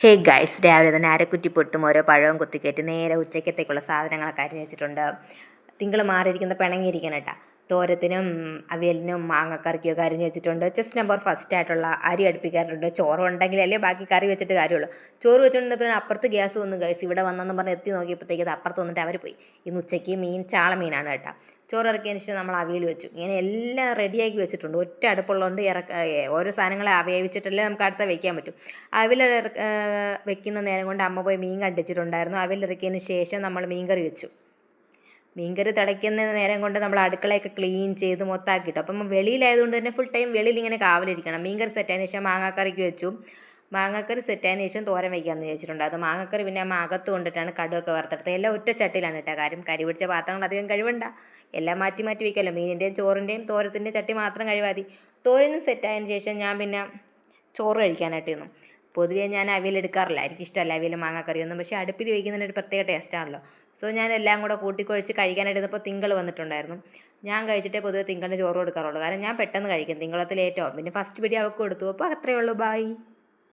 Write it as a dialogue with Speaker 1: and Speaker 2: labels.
Speaker 1: Hey guys, രാവിലെ തന്നെ അരക്കുറ്റി പൊട്ടും ഓരോ പഴവും കുത്തിക്കയറ്റി നേരെ ഉച്ചക്കത്തേക്കുള്ള സാധനങ്ങളൊക്കെ അരിഞ്ഞ് വെച്ചിട്ടുണ്ട്. തിങ്കൾ മാറിയിരിക്കുന്ന പിണങ്ങിയിരിക്കണം കേട്ടോ. തോരത്തിനും അവിയലിനും മാങ്ങക്കറിക്കൊക്കെ അരിഞ്ഞ് വെച്ചിട്ടുണ്ട്. ചെസ്റ്റ് നമ്പർ ഫസ്റ്റ് ആയിട്ടുള്ള അരി അടുപ്പിക്കാറുണ്ട്. ചോറ് ഉണ്ടെങ്കിലല്ലേ ബാക്കി കറി വെച്ചിട്ട് കാര്യമുള്ളൂ. ചോറ് വെച്ചിട്ടുണ്ടെങ്കിൽ അപ്പുറത്ത് ഗ്യാസ് വന്നു ഗൈസ്. ഇവിടെ വന്നെന്ന് പറഞ്ഞ് എത്തി നോക്കിയപ്പോഴത്തേക്ക് അപ്പുറത്ത് വന്നിട്ട് അവർ പോയി. ഇന്ന് ഉച്ചയ്ക്ക് ചാള മീനാണ് കേട്ടോ. ചോറ് ഇറക്കിയതിന് ശേഷം നമ്മൾ അവിയൽ വെച്ചു. ഇങ്ങനെ എല്ലാം റെഡിയാക്കി വെച്ചിട്ടുണ്ട്. ഒറ്റ അടുപ്പുള്ളതുകൊണ്ട് ഓരോ സാധനങ്ങളെ വേവിച്ചിട്ടല്ലേ നമുക്ക് അടുത്ത വയ്ക്കാൻ പറ്റും. അവിയൽ വെക്കുന്ന നേരം കൊണ്ട് അമ്മ പോയി മീൻ കണ്ടിച്ചിട്ടുണ്ടായിരുന്നു. അവിയൽ ഇറക്കിയതിന് ശേഷം നമ്മൾ മീൻകറി വെച്ചു. മീൻകറി തിളയ്ക്കുന്ന നേരം കൊണ്ട് നമ്മൾ അടുക്കളയൊക്കെ ക്ലീൻ ചെയ്ത് മൊത്തമാക്കിയിട്ടു. അപ്പം വെളിയിലായതുകൊണ്ട് തന്നെ ഫുൾ ടൈം വെളിയിൽ ഇങ്ങനെ കാവലിരിക്കണം. മീൻകറി സെറ്റായതിന് ശേഷം മാങ്ങാക്കറിക്ക് വെച്ചു. മാങ്ങാക്കറി സെറ്റായതിന് ശേഷം തോരൻ വയ്ക്കാമെന്ന് വിചാരിച്ചിട്ടുണ്ട്. അത് മാങ്ങാക്കറി പിന്നെ അമ്മ അകത്ത് കൊണ്ടിട്ടാണ് കടുവൊക്കെ വറുത്തെടുത്തത്. എല്ലാം ഒറ്റ ചട്ടിയിലാണ് കേട്ടോ. കാര്യം കരി പിടിച്ച പാത്രങ്ങൾ അധികം കഴിവണ്ട. എല്ലാം മാറ്റി മാറ്റി വയ്ക്കാമല്ലോ. മീനിൻ്റെയും ചോറിൻ്റെയും തോരത്തിൻ്റെയും ചട്ടി മാത്രം കഴിവാൽ മതി. തോരനും സെറ്റായതിന് ശേഷം ഞാൻ പിന്നെ ചോറ് കഴിക്കാനായിട്ടിരുന്നു. പൊതുവേ ഞാൻ അവിയൽ എടുക്കാറില്ല. എനിക്കിഷ്ടമല്ല അവിയൽ മാങ്ങാക്കറിയൊന്നും. പക്ഷേ അടുപ്പിൽ വയ്ക്കുന്നതിന് ഒരു പ്രത്യേക ടേസ്റ്റാണല്ലോ. സോ ഞാൻ എല്ലാം കൂടെ കൂട്ടിക്കുഴച്ച് കഴിക്കാനായിട്ടിരുന്നപ്പോൾ തിങ്കൾ വന്നിട്ടുണ്ടായിരുന്നു. ഞാൻ കഴിച്ചിട്ടേ പൊതുവെ തിങ്കളിന് ചോറ് കൊടുക്കാറുള്ളൂ. കാരണം ഞാൻ പെട്ടെന്ന് കഴിക്കും. തിങ്കളത്തിൽ ഏറ്റവും പിന്നെ ഫസ്റ്റ് പിടി അവൾക്ക് കൊടുത്തു. അപ്പോൾ അത്രയേ ഉള്ളൂ. ബൈ.